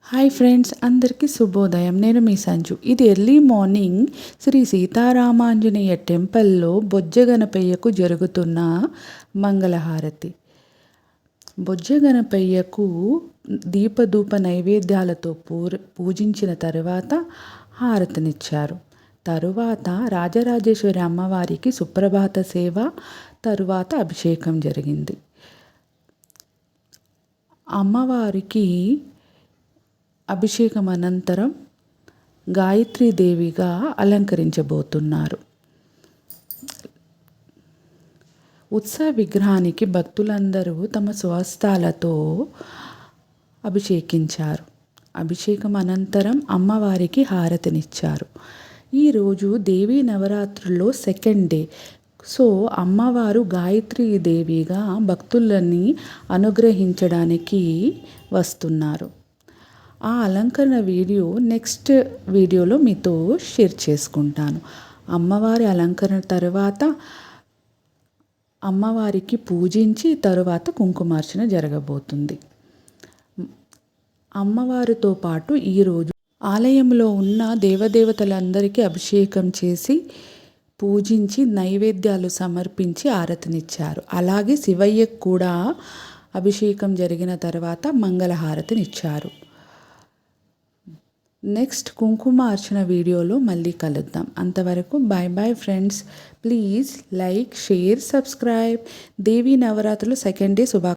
Hi friends, అందరికీ శుభోదయం. నేను మీ సంజు. ఇది ఎర్లీ మార్నింగ్ శ్రీ సీతారామాంజనేయ టెంపుల్లో బొజ్జ గణపయ్యకు జరుగుతున్న మంగళహారతి. బొజ్జ గణపయ్యకు దీపధూప నైవేద్యాలతో పూజించిన తరువాత హారతినిచ్చారు. తరువాత రాజరాజేశ్వరి అమ్మవారికి సుప్రభాత సేవ, తరువాత అభిషేకం జరిగింది. అమ్మవారికి అభిషేకం అనంతరం గాయత్రీదేవిగా అలంకరించబోతున్నారు. ఉత్సవ విగ్రహానికి భక్తులందరూ తమ స్వహస్తాలతో అభిషేకించారు. అభిషేకం అనంతరం అమ్మవారికి హారతినిచ్చారు. ఈరోజు దేవీ నవరాత్రుల్లో సెకండ్ డే. సో అమ్మవారు గాయత్రీదేవిగా భక్తులని అనుగ్రహించడానికి వస్తున్నారు. ఆ అలంకరణ వీడియో నెక్స్ట్ వీడియోలో మీతో షేర్ చేసుకుంటాను. అమ్మవారి అలంకరణ తర్వాత అమ్మవారికి పూజించి తరువాత కుంకుమార్చన జరగబోతుంది. అమ్మవారితో పాటు ఈరోజు ఆలయంలో ఉన్న దేవదేవతలందరికీ అభిషేకం చేసి పూజించి నైవేద్యాలు సమర్పించి ఆరతినిచ్చారు. అలాగే శివయ్యకు కూడా అభిషేకం జరిగిన తర్వాత మంగళహారతినిచ్చారు. నెక్స్ట్ కుంకుమార్చన వీడియోలో మళ్ళీ కలుద్దాం. అంతవరకు bye bye friends. Please like, share, subscribe. Devi నవరాత్రులు సెకండ్ డే